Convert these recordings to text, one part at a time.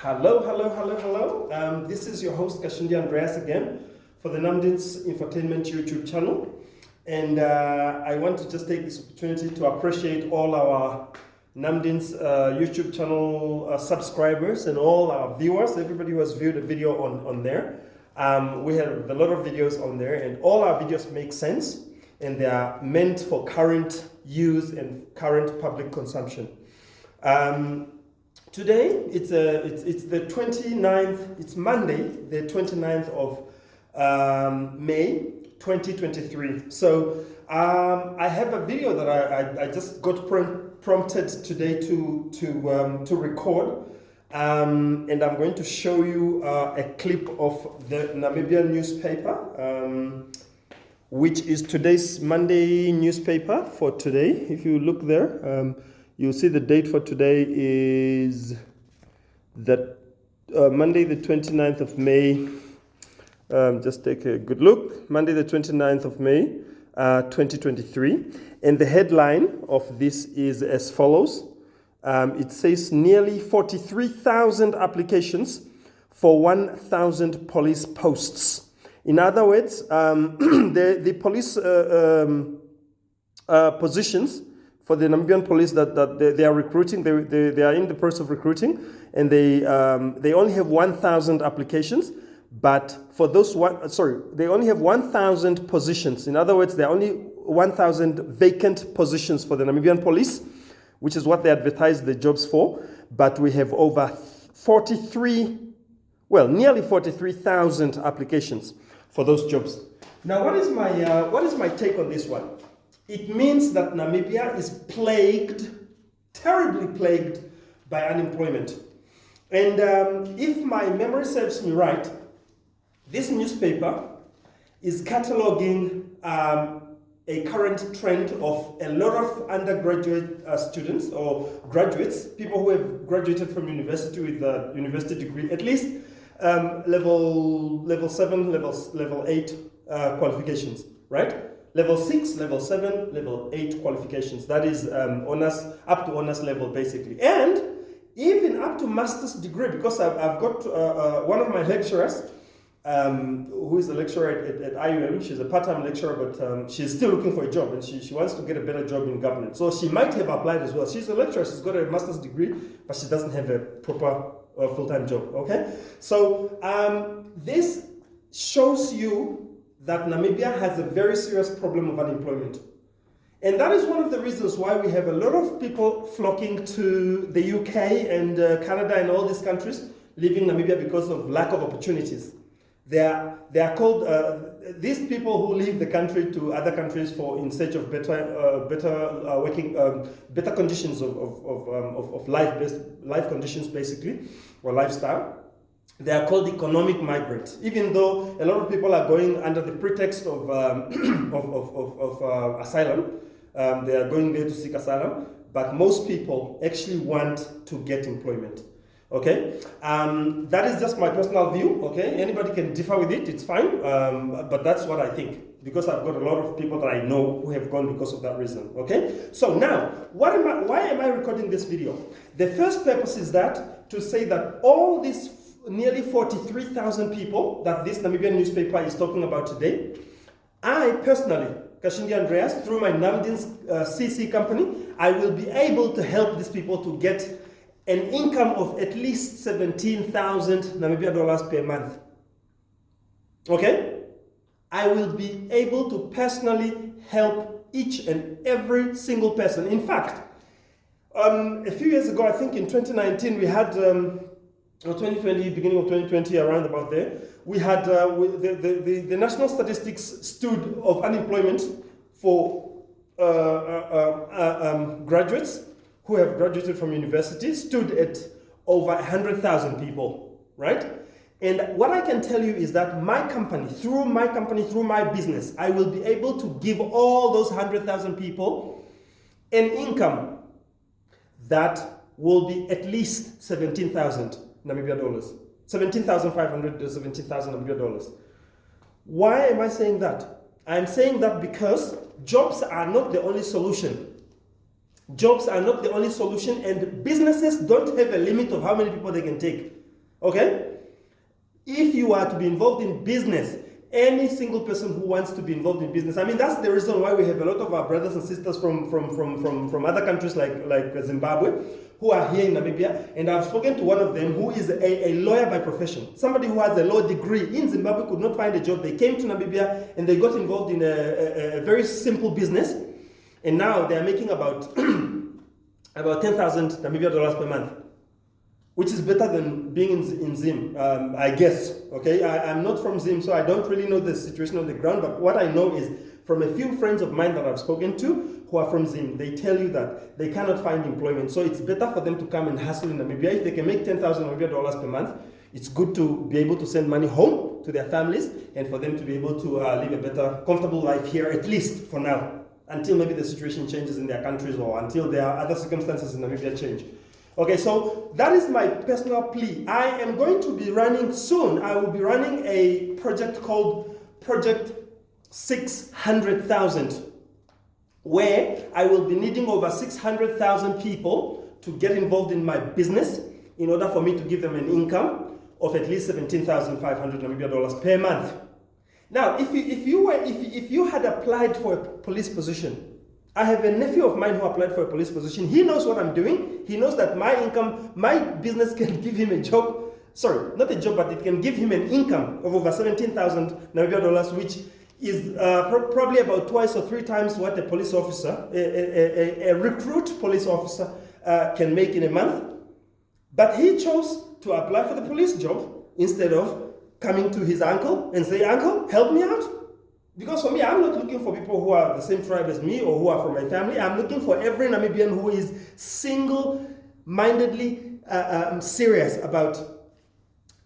Hello. This is your host, Kashindi Andreas, again, for the Namdins Infotainment YouTube channel. And I want to just take this opportunity to appreciate all our Namdins YouTube channel subscribers and all our viewers, everybody who has viewed a video on there. We have a lot of videos on there, and all our videos make sense, and they are meant for current use and current public consumption. Today, it's the 29th, it's Monday, the 29th of May, 2023. So I have a video that I just got prompted today to record. And I'm going to show you a clip of the Namibia newspaper, which is today's Monday newspaper for today. If you look there, you'll see the date for today is that Monday the 29th of May. Just take a good look. Monday the 29th of May, 2023. And the headline of this is as follows. It says nearly 43,000 applications for 1,000 police posts. In other words, the police positions for the Namibian police that they are recruiting, they are in the process of recruiting, and they only have 1,000 applications. But for those they only have 1,000 positions. In other words, there are only 1,000 vacant positions for the Namibian police, which is what they advertise the jobs for. But we have over nearly 43,000 applications for those jobs. Now, what is my take on this one? It means that Namibia is terribly plagued by unemployment. And if my memory serves me right, this newspaper is cataloging a current trend of a lot of undergraduate students or graduates, people who have graduated from university with a university degree, at least level 7, level 8 qualifications, right? Level 6, level 7, level 8 qualifications. That is honors, up to honors level, basically. And even up to master's degree, because I've got one of my lecturers, who is a lecturer at IUM. She's a part-time lecturer, but she's still looking for a job, and she wants to get a better job in government. So she might have applied as well. She's a lecturer, she's got a master's degree, but she doesn't have a proper full-time job, okay? So this shows you that Namibia has a very serious problem of unemployment. And that is one of the reasons why we have a lot of people flocking to the UK and Canada and all these countries, leaving Namibia because of lack of opportunities. They are called these people who leave the country to other countries in search of better conditions of life conditions, basically, or lifestyle. They are called economic migrants, even though a lot of people are going under the pretext of asylum. They are going there to seek asylum, but most people actually want to get employment. Okay, that is just my personal view. Okay, anybody can differ with it, it's fine, but that's what I think, because I've got a lot of people that I know who have gone because of that reason. Okay, so now why am I recording this video? The first purpose is that to say that all these nearly 43,000 people that this Namibian newspaper is talking about today, I personally, Kashindi Andreas, through my Namdins CC company, I will be able to help these people to get an income of at least 17,000 Namibia dollars per month. Okay? I will be able to personally help each and every single person. In fact, a few years ago, I think in 2019, we had, or 2020, beginning of 2020, around about there, we had the national statistics stood of unemployment for graduates who have graduated from university stood at over 100,000 people, right? And what I can tell you is that through my business, I will be able to give all those 100,000 people an income that will be at least 17,000 Namibia dollars. 17,500 to 17,000 Namibia dollars. Why am I saying that? I'm saying that because jobs are not the only solution. Jobs are not the only solution, and businesses don't have a limit of how many people they can take. Okay? If you are to be involved in business, any single person who wants to be involved in business, I mean, that's the reason why we have a lot of our brothers and sisters from other countries like Zimbabwe who are here in Namibia. And I've spoken to one of them who is a lawyer by profession. Somebody who has a law degree in Zimbabwe could not find a job. They came to Namibia and they got involved in a very simple business. And now they are making about 10,000 Namibia dollars per month, which is better than being in Zim, I guess. Okay, I'm not from Zim, so I don't really know the situation on the ground, but what I know is from a few friends of mine that I've spoken to who are from Zim, they tell you that they cannot find employment, so it's better for them to come and hustle in Namibia. If they can make 10,000 Namibia dollars per month, it's good to be able to send money home to their families and for them to be able to live a better, comfortable life here, at least for now, until maybe the situation changes in their countries or until there are other circumstances in Namibia change. Okay, so that is my personal plea. I am going to be running soon. I will be running a project called Project 600,000, where I will be needing over 600,000 people to get involved in my business in order for me to give them an income of at least 17,500 Namibia dollars per month. Now, if you had applied for a police position, I have a nephew of mine who applied for a police position. He knows what I'm doing. He knows that my income, my business can give him a job. Sorry, not a job, but it can give him an income of over 17,000 Namibia dollars, which is probably about twice or three times what a police officer, a recruit police officer can make in a month. But he chose to apply for the police job instead of coming to his uncle and say, "Uncle, help me out." Because for me, I'm not looking for people who are the same tribe as me or who are from my family. I'm looking for every Namibian who is single-mindedly serious about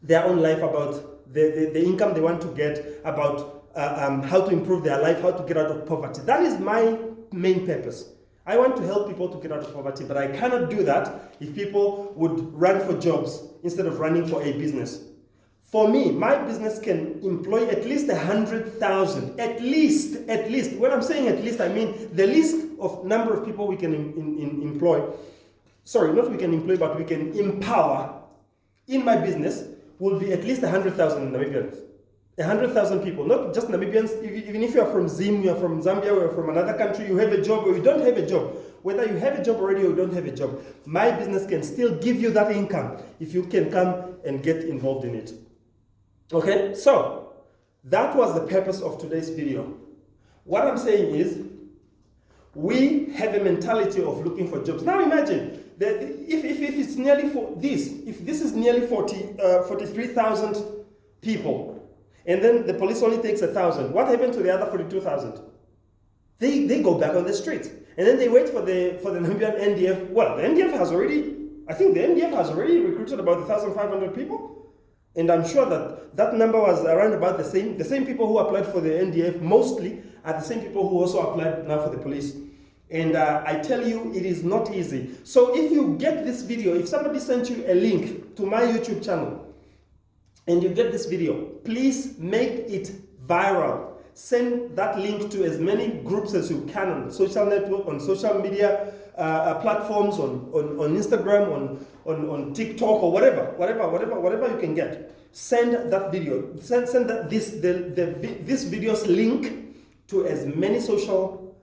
their own life, about the income they want to get, about how to improve their life, how to get out of poverty. That is my main purpose. I want to help people to get out of poverty, but I cannot do that if people would run for jobs instead of running for a business. For me, my business can employ at least 100,000. At least. When I'm saying at least, I mean the list of number of people we can employ. Sorry, not we can employ, but we can empower in my business will be at least 100,000 Namibians. 100,000 people, not just Namibians. Even if you are from Zim, you are from Zambia, or from another country, you have a job or you don't have a job. Whether you have a job already or you don't have a job, my business can still give you that income if you can come and get involved in it. Okay, so that was the purpose of today's video. What I'm saying is, we have a mentality of looking for jobs. Now imagine that if it's nearly if this is nearly 43,000 people, and then the police only takes 1,000, what happened to the other 42,000? They go back on the streets, and then they wait for the Namibian NDF. Well, the NDF has already, I think the NDF has already recruited about 1,500 people. And I'm sure that number was around about the same. The same people who applied for the NDF mostly are the same people who also applied now for the police. And I tell you, it is not easy. So if you get this video, if somebody sent you a link to my YouTube channel, and you get this video, please make it viral. Send that link to as many groups as you can on social network, on social media platforms, on Instagram, on TikTok, or whatever you can get. Send that video. Send this video's link to as many social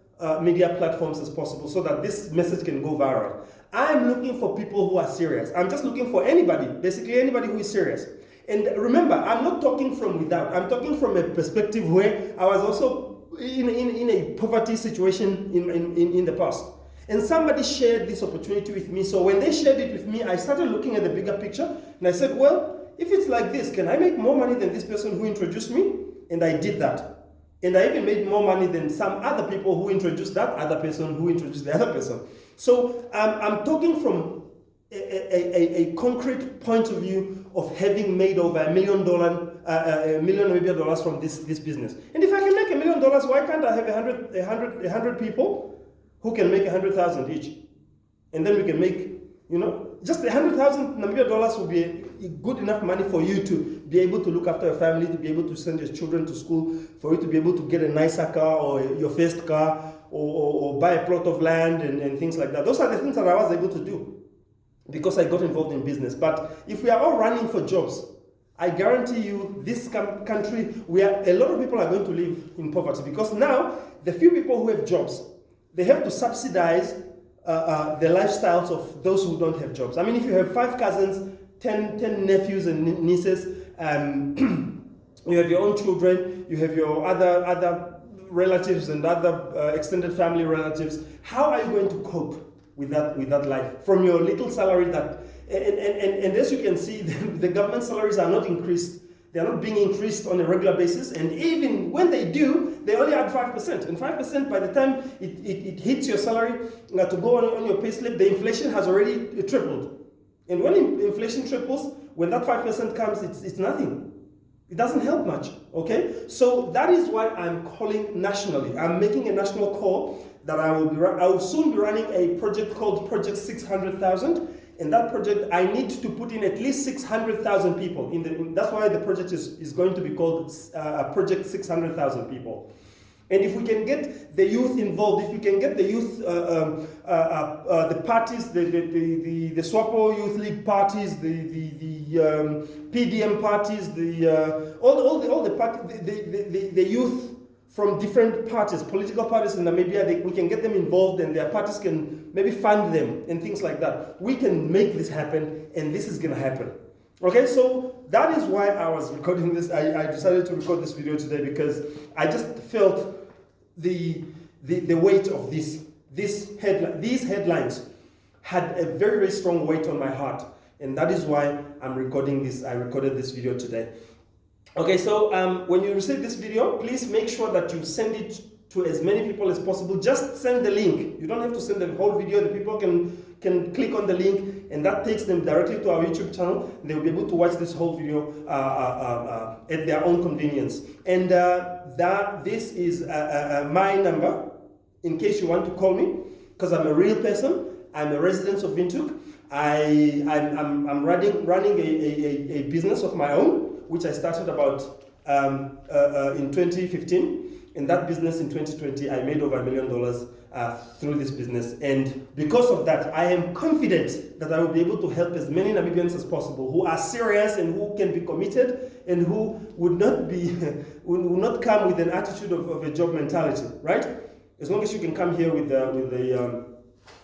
media platforms as possible so that this message can go viral. I'm looking for people who are serious. I'm just looking for anybody, basically anybody who is serious. And remember, I'm not talking from without. I'm talking from a perspective where I was also in a poverty situation in the past. And somebody shared this opportunity with me. So when they shared it with me, I started looking at the bigger picture. And I said, well, if it's like this, can I make more money than this person who introduced me? And I did that. And I even made more money than some other people who introduced that other person who introduced the other person. So I'm talking from a concrete point of view of having made over $1 million Namibia dollars from this business. And if I can make $1 million, why can't I have 100 people who can make 100,000 each? And then we can make, just 100,000 Namibia dollars will be good enough money for you to be able to look after your family, to be able to send your children to school, for you to be able to get a nicer car or your first car, or buy a plot of land and things like that. Those are the things that I was able to do. because I got involved in business. But if we are all running for jobs, I guarantee you this country, a lot of people are going to live in poverty, because now the few people who have jobs, they have to subsidize the lifestyles of those who don't have jobs. I mean, if you have 5 cousins, 10 nephews and nieces, you have your own children, you have your other relatives and other extended family relatives, how are you going to cope with that life from your little salary that and as you can see, the government salaries are not increased. They are not being increased on a regular basis, and even when they do, they only add 5%. And 5%, by the time it hits your salary to go on your payslip, the inflation has already tripled. And when inflation triples, when that 5% comes, it's nothing. It doesn't help much, okay? So that is why I'm calling nationally. I'm making a national call that I will soon be running a project called Project 600,000. In that project, I need to put in at least 600,000 people. That's why the project is going to be called Project 600,000 people. And if we can get the youth involved, if we can get the youth, the parties, the SWAPO Youth League parties, the PDM parties, all the parties, the youth from different parties, political parties in Namibia, we can get them involved, and their parties can maybe fund them and things like that. We can make this happen, and this is going to happen. Okay, so that is why I was recording this. I decided to record this video today because I just felt the weight of these headlines had a very, very strong weight on my heart, and that is why I'm recording this. I recorded this video today. Okay, so when you receive this video, please make sure that you send it to as many people as possible. Just send the link. You don't have to send the whole video. The people can click on the link, and that takes them directly to our YouTube channel. They will be able to watch this whole video at their own convenience. And this is my number in case you want to call me, because I'm a real person. I'm a resident of Windhoek. I'm running a business of my own, which I started about in 2015. In that business in 2020, I made over $1 million through this business. And because of that, I am confident that I will be able to help as many Namibians as possible who are serious and who can be committed and who would not come with an attitude of a job mentality, right? As long as you can come here with a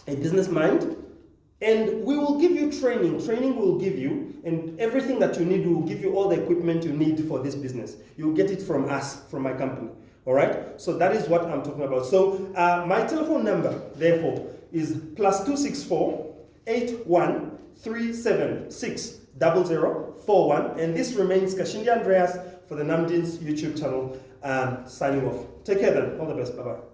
business mind. And we will give you training. Training will give you, and everything that you need, we will give you all the equipment you need for this business. You'll get it from us, from my company. All right? So that is what I'm talking about. So my telephone number, therefore, is +264 81 376 0041. And this remains Kashindi Andreas for the Namdins YouTube channel, signing off. Take care then. All the best. Bye-bye.